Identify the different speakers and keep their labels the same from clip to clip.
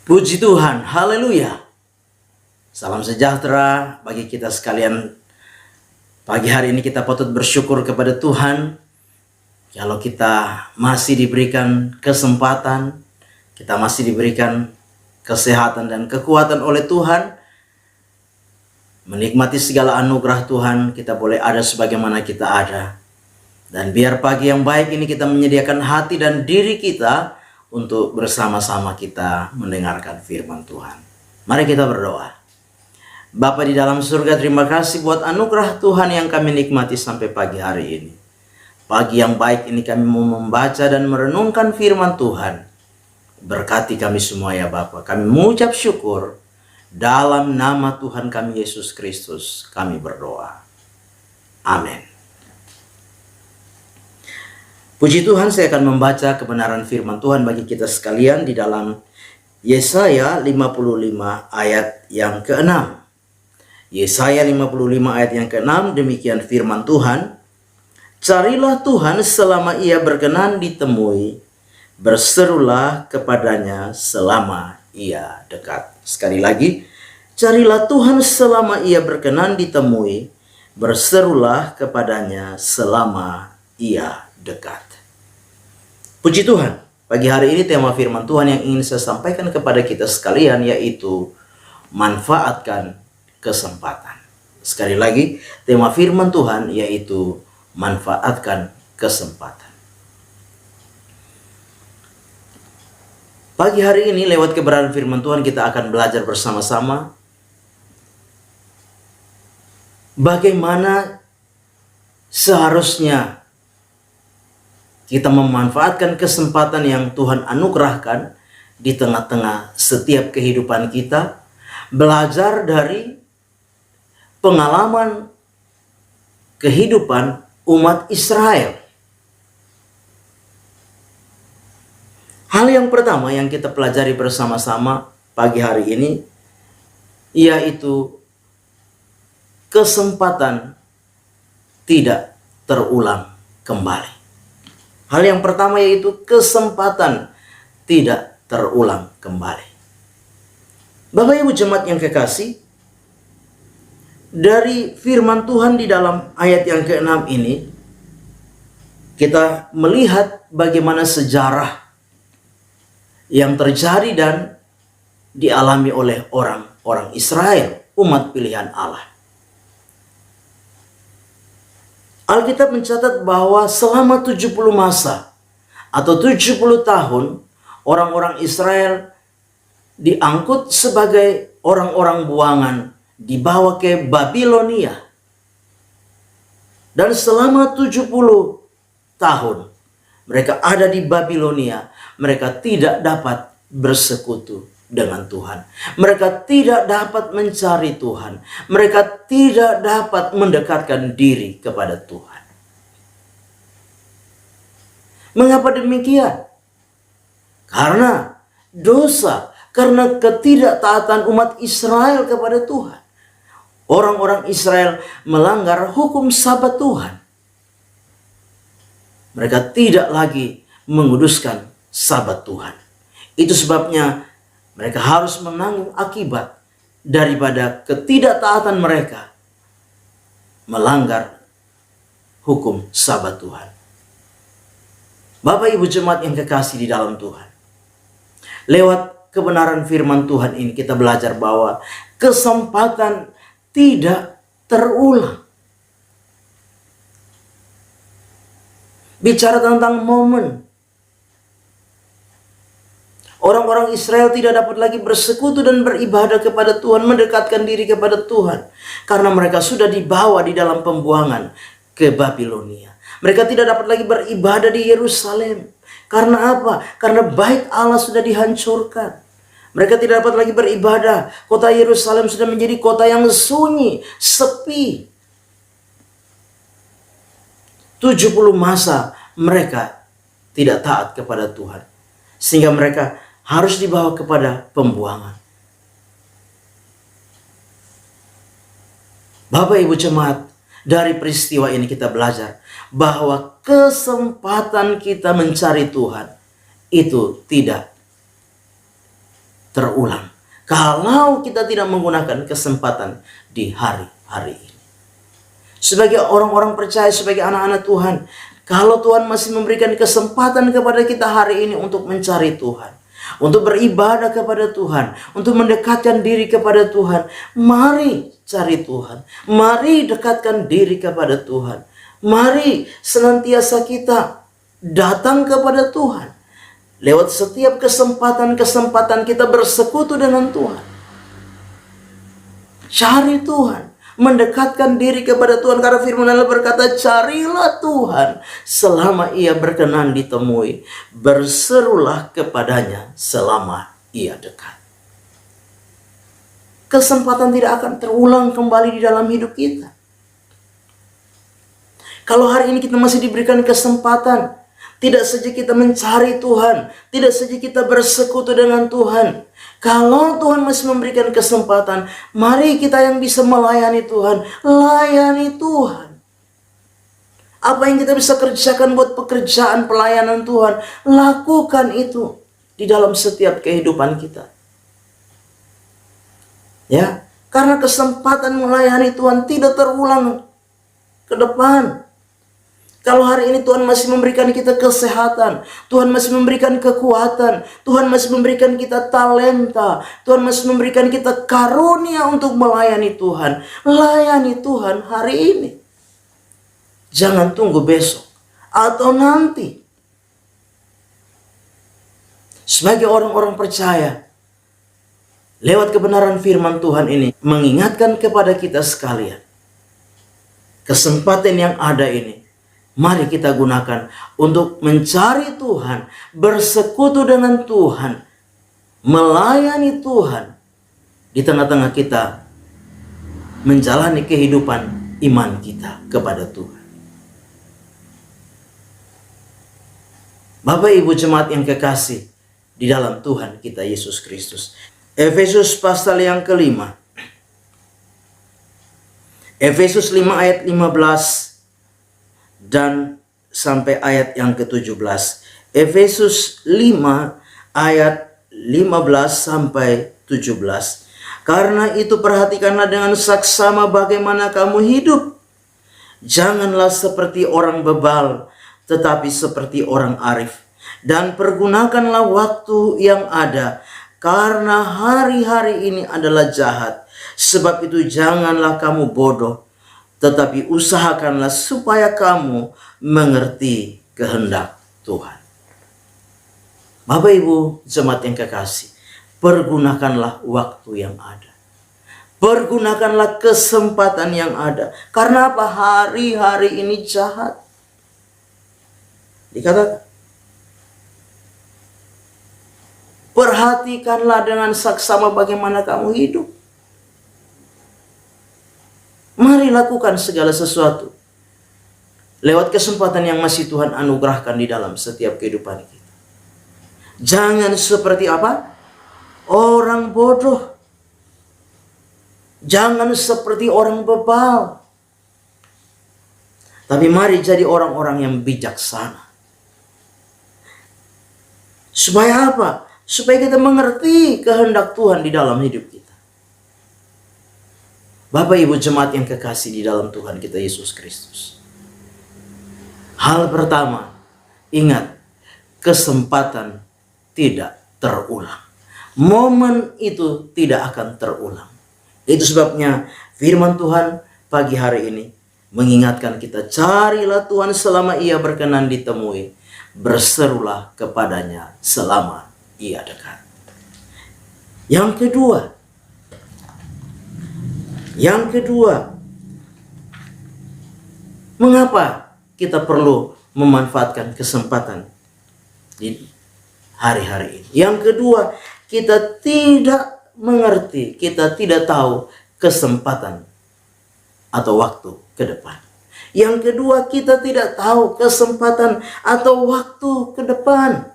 Speaker 1: Puji Tuhan, haleluya. Salam sejahtera bagi kita sekalian. Pagi hari ini kita patut bersyukur kepada Tuhan. Kalau kita masih diberikan kesempatan, kita masih diberikan kesehatan dan kekuatan oleh Tuhan, menikmati segala anugerah Tuhan, kita boleh ada sebagaimana kita ada. Dan biar pagi yang baik ini kita menyediakan hati dan diri kita untuk bersama-sama kita mendengarkan firman Tuhan. Mari kita berdoa. Bapa di dalam surga, terima kasih buat anugerah Tuhan yang kami nikmati sampai pagi hari ini. Pagi yang baik ini kami mau membaca dan merenungkan firman Tuhan. Berkati kami semua ya Bapa. Kami mengucap syukur. Dalam nama Tuhan kami Yesus Kristus kami berdoa. Amin. Puji Tuhan, saya akan membaca kebenaran firman Tuhan bagi kita sekalian di dalam Yesaya 55 ayat yang ke-6. Yesaya 55 ayat yang ke-6, demikian firman Tuhan. Carilah Tuhan selama ia berkenan ditemui, berserulah kepadanya selama ia dekat. Sekali lagi, carilah Tuhan selama ia berkenan ditemui, berserulah kepadanya selama ia dekat. Puji Tuhan, pagi hari ini tema firman Tuhan yang ingin saya sampaikan kepada kita sekalian yaitu manfaatkan kesempatan. Sekali lagi, tema firman Tuhan yaitu manfaatkan kesempatan. Pagi hari ini lewat kebenaran firman Tuhan kita akan belajar bersama-sama bagaimana seharusnya kita memanfaatkan kesempatan yang Tuhan anugerahkan di tengah-tengah setiap kehidupan kita. Belajar dari pengalaman kehidupan umat Israel. Hal yang pertama yang kita pelajari bersama-sama pagi hari ini yaitu kesempatan tidak terulang kembali. Hal yang pertama yaitu kesempatan tidak terulang kembali. Bapak Ibu jemaat yang kekasih, dari firman Tuhan di dalam ayat yang ke-6 ini, kita melihat bagaimana sejarah yang terjadi dan dialami oleh orang-orang Israel, umat pilihan Allah. Alkitab mencatat bahwa selama 70 masa atau 70 tahun orang-orang Israel diangkut sebagai orang-orang buangan, dibawa ke Babilonia. Dan selama 70 tahun mereka ada di Babilonia, mereka tidak dapat bersekutu dengan Tuhan. Mereka tidak dapat mencari Tuhan. Mereka tidak dapat mendekatkan diri kepada Tuhan. Mengapa demikian? Karena dosa, karena ketidaktaatan umat Israel kepada Tuhan. Orang-orang Israel melanggar hukum Sabat Tuhan. Mereka tidak lagi menguduskan Sabat Tuhan. Itu sebabnya mereka harus menanggung akibat daripada ketidaktaatan mereka melanggar hukum Sabat Tuhan. Bapak Ibu jemaat yang kekasih di dalam Tuhan, lewat kebenaran firman Tuhan ini kita belajar bahwa kesempatan tidak terulang. Bicara tentang momen, orang-orang Israel tidak dapat lagi bersekutu dan beribadah kepada Tuhan, mendekatkan diri kepada Tuhan. Karena mereka sudah dibawa di dalam pembuangan ke Babilonia. Mereka tidak dapat lagi beribadah di Yerusalem. Karena apa? Karena bait Allah sudah dihancurkan. Mereka tidak dapat lagi beribadah. Kota Yerusalem sudah menjadi kota yang sunyi, sepi. 70 masa mereka tidak taat kepada Tuhan. Sehingga mereka harus dibawa kepada pembuangan. Bapak Ibu jemaat, dari peristiwa ini kita belajar bahwa kesempatan kita mencari Tuhan itu tidak terulang kalau kita tidak menggunakan kesempatan di hari-hari ini. Sebagai orang-orang percaya, sebagai anak-anak Tuhan, kalau Tuhan masih memberikan kesempatan kepada kita hari ini untuk mencari Tuhan, untuk beribadah kepada Tuhan, untuk mendekatkan diri kepada Tuhan, mari cari Tuhan, mari dekatkan diri kepada Tuhan, mari senantiasa kita datang kepada Tuhan. Lewat setiap kesempatan-kesempatan kita bersekutu dengan Tuhan. Cari Tuhan, mendekatkan diri kepada Tuhan, karena firman Allah berkata, carilah Tuhan selama ia berkenan ditemui, berserulah kepadanya selama ia dekat. Kesempatan tidak akan terulang kembali di dalam hidup kita. Kalau hari ini kita masih diberikan kesempatan, tidak saja kita mencari Tuhan, tidak saja kita bersekutu dengan Tuhan. Kalau Tuhan masih memberikan kesempatan, mari kita yang bisa melayani Tuhan, layani Tuhan. Apa yang kita bisa kerjakan buat pekerjaan pelayanan Tuhan, lakukan itu di dalam setiap kehidupan kita. Ya, karena kesempatan melayani Tuhan tidak terulang ke depan. Kalau hari ini Tuhan masih memberikan kita kesehatan, Tuhan masih memberikan kekuatan, Tuhan masih memberikan kita talenta, Tuhan masih memberikan kita karunia untuk melayani Tuhan. Layani Tuhan hari ini. Jangan tunggu besok atau nanti. Sebagai orang-orang percaya, lewat kebenaran firman Tuhan ini, mengingatkan kepada kita sekalian, kesempatan yang ada ini, mari kita gunakan untuk mencari Tuhan, bersekutu dengan Tuhan, melayani Tuhan di tengah-tengah kita, menjalani kehidupan iman kita kepada Tuhan. Bapak Ibu jemaat yang kekasih di dalam Tuhan kita Yesus Kristus. Efesus pasal yang kelima. Efesus 5 ayat 15 dan sampai ayat yang ke-17. Efesus 5 ayat 15 sampai 17. Karena itu perhatikanlah dengan saksama bagaimana kamu hidup. Janganlah seperti orang bebal, tetapi seperti orang arif. Dan pergunakanlah waktu yang ada, karena hari-hari ini adalah jahat. Sebab itu janganlah kamu bodoh, tetapi usahakanlah supaya kamu mengerti kehendak Tuhan. Bapak Ibu jemaat yang kekasih, pergunakanlah waktu yang ada. Pergunakanlah kesempatan yang ada. Karena apa? Hari-hari ini jahat. Dikatakan, perhatikanlah dengan saksama bagaimana kamu hidup. Mari lakukan segala sesuatu lewat kesempatan yang masih Tuhan anugerahkan di dalam setiap kehidupan kita. Jangan seperti apa? Orang bodoh. Jangan seperti orang bebal. Tapi mari jadi orang-orang yang bijaksana. Supaya apa? Supaya kita mengerti kehendak Tuhan di dalam hidup kita. Bapak Ibu jemaat yang kekasih di dalam Tuhan kita Yesus Kristus. Hal pertama, ingat, kesempatan tidak terulang. Momen itu tidak akan terulang. Itu sebabnya firman Tuhan pagi hari ini mengingatkan kita, carilah Tuhan selama ia berkenan ditemui, berserulah kepadanya selama ia dekat. Yang kedua, mengapa kita perlu memanfaatkan kesempatan di hari-hari ini? Yang kedua, kita tidak mengerti, kita tidak tahu kesempatan atau waktu ke depan. Yang kedua, kita tidak tahu kesempatan atau waktu ke depan.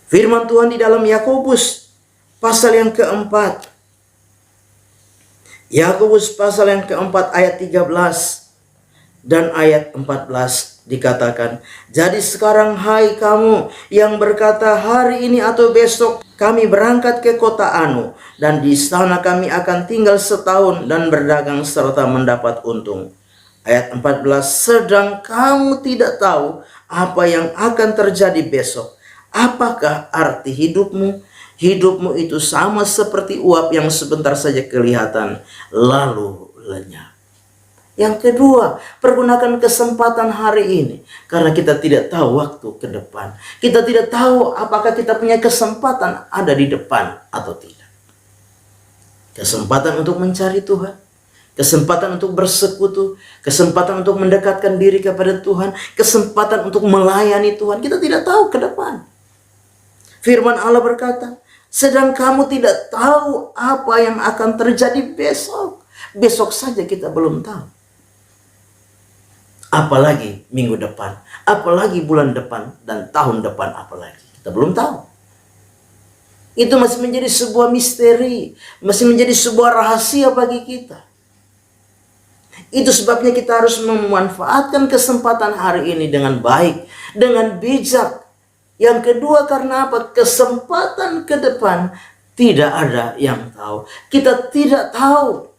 Speaker 1: Firman Tuhan di dalam Yakobus pasal yang keempat. Yakobus pasal yang keempat ayat 13. Dan ayat 14 dikatakan, jadi sekarang hai kamu yang berkata hari ini atau besok kami berangkat ke kota Anu, dan di sana kami akan tinggal setahun dan berdagang serta mendapat untung. Ayat 14, sedang kamu tidak tahu apa yang akan terjadi besok. Apakah arti hidupmu? Hidupmu itu sama seperti uap yang sebentar saja kelihatan lalu lenyap. Yang kedua, pergunakan kesempatan hari ini. Karena kita tidak tahu waktu ke depan. Kita tidak tahu apakah kita punya kesempatan ada di depan atau tidak. Kesempatan untuk mencari Tuhan. Kesempatan untuk bersekutu. Kesempatan untuk mendekatkan diri kepada Tuhan. Kesempatan untuk melayani Tuhan. Kita tidak tahu ke depan. Firman Allah berkata, sedang kamu tidak tahu apa yang akan terjadi besok. Besok saja kita belum tahu. Apalagi minggu depan, apalagi bulan depan, dan tahun depan apalagi. Kita belum tahu. Itu masih menjadi sebuah misteri, masih menjadi sebuah rahasia bagi kita. Itu sebabnya kita harus memanfaatkan kesempatan hari ini dengan baik, dengan bijak. Yang kedua, karena apa? Kesempatan ke depan tidak ada yang tahu. Kita tidak tahu.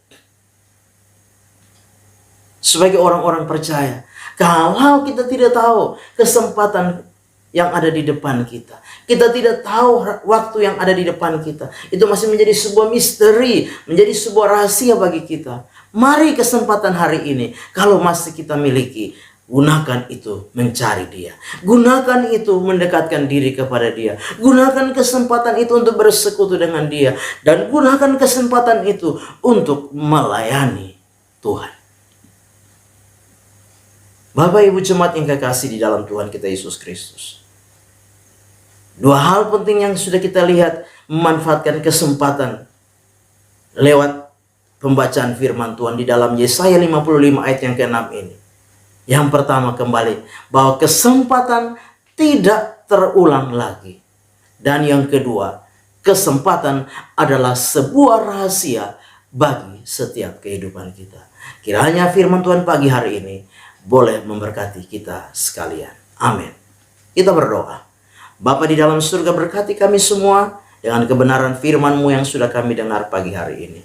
Speaker 1: Sebagai orang-orang percaya, kalau kita tidak tahu kesempatan yang ada di depan kita, kita tidak tahu waktu yang ada di depan kita, itu masih menjadi sebuah misteri, menjadi sebuah rahasia bagi kita. Mari kesempatan hari ini, kalau masih kita miliki, gunakan itu mencari Dia. Gunakan itu mendekatkan diri kepada Dia. Gunakan kesempatan itu untuk bersekutu dengan Dia. Dan gunakan kesempatan itu untuk melayani Tuhan. Bapak Ibu jemaat yang kekasih di dalam Tuhan kita Yesus Kristus. Dua hal penting yang sudah kita lihat, memanfaatkan kesempatan lewat pembacaan firman Tuhan di dalam Yesaya 55 ayat yang ke-6 ini. Yang pertama kembali, bahwa kesempatan tidak terulang lagi. Dan yang kedua, kesempatan adalah sebuah rahasia bagi setiap kehidupan kita. Kiranya firman Tuhan pagi hari ini boleh memberkati kita sekalian. Amin. Kita berdoa. Bapa di dalam surga, berkati kami semua dengan kebenaran firman-Mu yang sudah kami dengar pagi hari ini.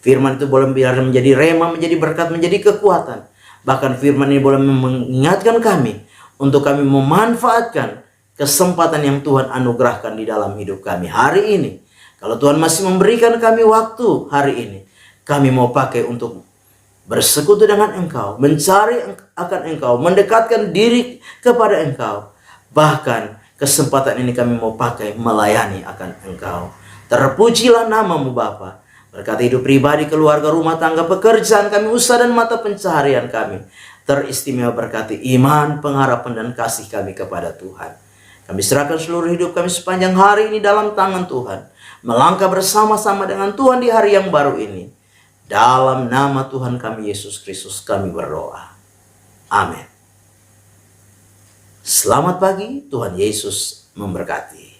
Speaker 1: Firman itu boleh biar menjadi rema, menjadi berkat, menjadi kekuatan. Bahkan firman ini boleh mengingatkan kami untuk kami memanfaatkan kesempatan yang Tuhan anugerahkan di dalam hidup kami hari ini. Kalau Tuhan masih memberikan kami waktu hari ini, kami mau pakai untuk bersekutu dengan Engkau, mencari akan Engkau, mendekatkan diri kepada Engkau. Bahkan kesempatan ini kami mau pakai melayani akan Engkau. Terpujilah nama-Mu Bapa. Berkati hidup pribadi, keluarga, rumah tangga, pekerjaan kami, usaha dan mata pencaharian kami. Teristimewa berkati iman, pengharapan dan kasih kami kepada Tuhan. Kami serahkan seluruh hidup kami sepanjang hari ini dalam tangan Tuhan. Melangkah bersama-sama dengan Tuhan di hari yang baru ini. Dalam nama Tuhan kami Yesus Kristus kami berdoa. Amin. Selamat pagi, Tuhan Yesus memberkati.